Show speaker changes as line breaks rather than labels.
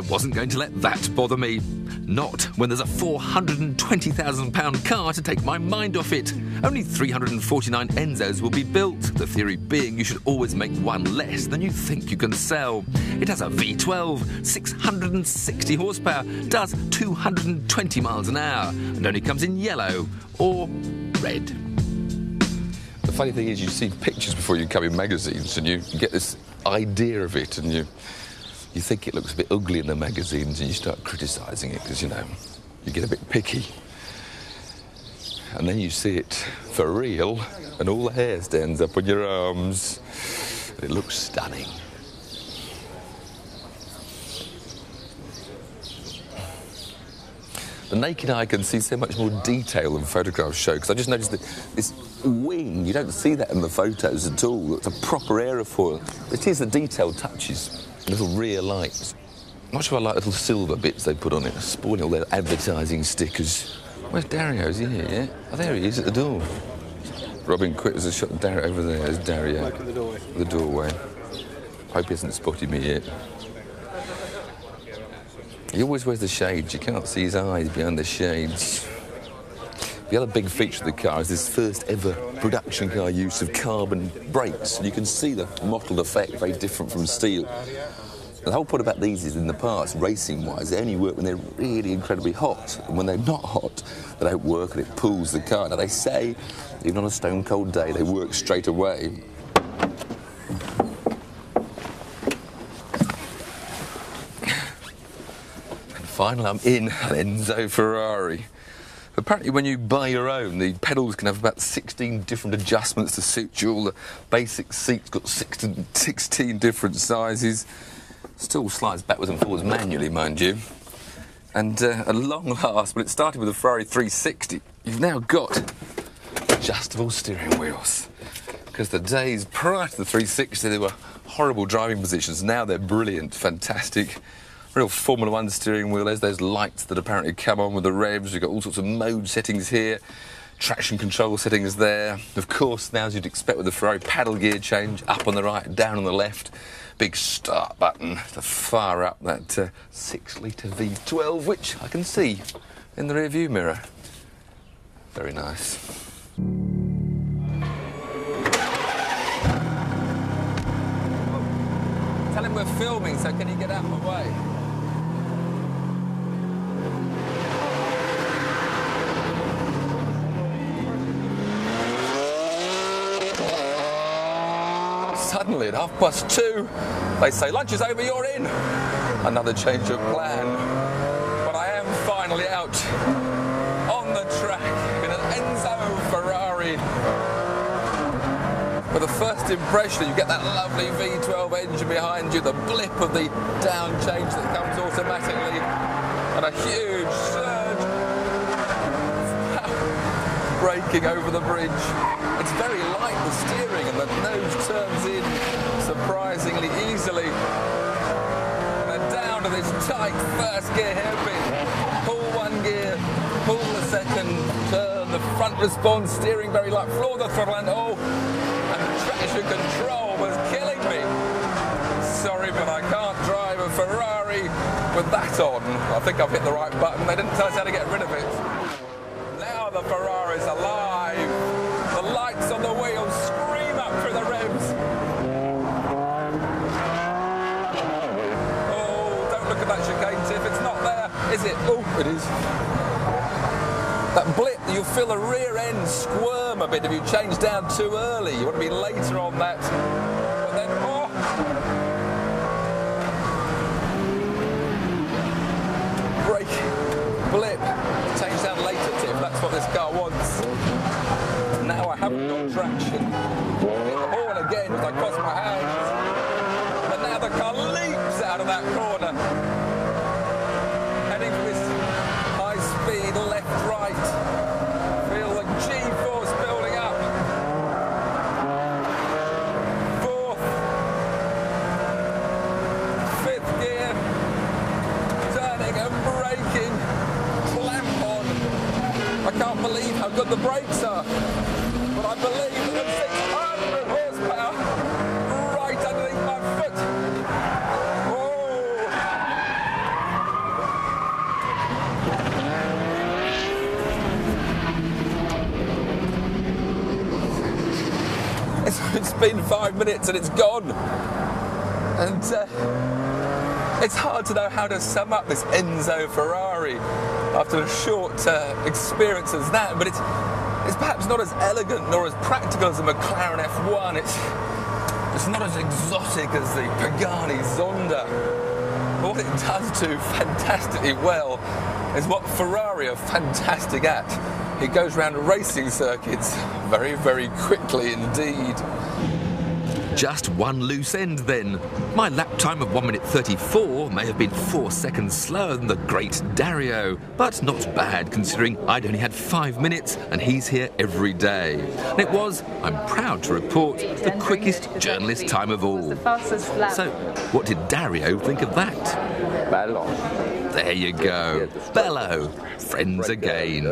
wasn't going to let that bother me. Not when there's a £420,000 car to take my mind off it. Only 349 Enzos will be built, the theory being you should always make one less than you think you can sell. It has a V12, 660 horsepower, does 220 miles an hour, and only comes in yellow or red.
The funny thing is, you see pictures before you come in magazines, and you get this idea of it, and you think it looks a bit ugly in the magazines, and you start criticising it because, you know, you get a bit picky. And then you see it for real, and all the hair stands up on your arms, and it looks stunning. The naked eye can see so much more detail than photographs show, because I just noticed that this wing, you don't see that in the photos at all. It's a proper aerofoil. It is the detailed touches, little rear lights. Not sure I like little silver bits they put on it, spoiling all their advertising stickers. Where's Dario? Is he here yet? Oh, there he is at the door. Robin quit as a shot of Dario over there. There's Dario.
Back at the doorway.
The doorway. Hope he hasn't spotted me yet. He always wears the shades. You can't see his eyes behind the shades. The other big feature of the car is this first ever production car use of carbon brakes. And you can see the mottled effect, very different from steel. The whole point about these is, in the past, racing-wise, they only work when they're really incredibly hot. And when they're not hot, they don't work and it pulls the car. Now, they say, even on a stone-cold day, they work straight away. Finally, I'm in an Enzo Ferrari. Apparently, when you buy your own, the pedals can have about 16 different adjustments to suit you. All the basic seats got 16 different sizes. Still slides backwards and forwards manually, mind you. And at long last, when it started with a Ferrari 360, you've now got adjustable steering wheels. Because the days prior to the 360, they were horrible driving positions. Now they're brilliant, fantastic. Real Formula 1 steering wheel. There's those lights that apparently come on with the revs. You've got all sorts of mode settings here, traction control settings there. Of course, now as you'd expect with the Ferrari, paddle gear change, up on the right, down on the left. Big start button to fire up that 6-litre V12, which I can see in the rear view mirror. Very nice. Tell him we're filming, so can you get out of the way? Suddenly, at 2:30, they say, lunch is over, you're in. Another change of plan. But I am finally out on the track in an Enzo Ferrari. But the first impression, you get that lovely V12 engine behind you, the blip of the down change that comes automatically, and a huge surge braking over the bridge. It's very light, the steering, and the nose turns in surprisingly easily. And then down to this tight first gear hairpin. Pull one gear, pull the second, turn, the front response, steering very light, floor the throttle, and and the traction control was killing me. Sorry, but I can't drive a Ferrari with that on. I think I've hit the right button. They didn't tell us how to get rid of it. Now the Ferrari's alive. The lights on the wheels scream up through the revs. Oh, don't look at that chicane, Tiff. It's not there, is it? Oh, it is. That blip, you'll feel the rear end squirm a bit if you change down too early. You want to be later on that. But then, brake, blip, change down later, Tiff. That's what this car wants. Now I haven't got traction. Hit the horn again as I cross my hands. But now the car leaps out of that corner. Heading for this high-speed left-right. Feel the G-force building up. Fourth. Fifth gear. Turning and braking. Clamp on. I can't believe how good the brakes are. But I believe that the 600 horsepower right underneath my foot. Oh! been 5 minutes and it's gone. And it's hard to know how to sum up this Enzo Ferrari after a short experience as that, but it's perhaps not as elegant nor as practical as a McLaren F1. It's not as exotic as the Pagani Zonda. But what it does do fantastically well is what Ferrari are fantastic at. It goes around racing circuits very, very quickly indeed.
Just one loose end then. My lap time of 1 minute 34 may have been 4 seconds slower than the great Dario, but not bad considering I'd only had 5 minutes and he's here every day. And it was, I'm proud to report, the quickest journalist time of all. So, what did Dario think of that?
Bello.
There you go. Bello. Friends again.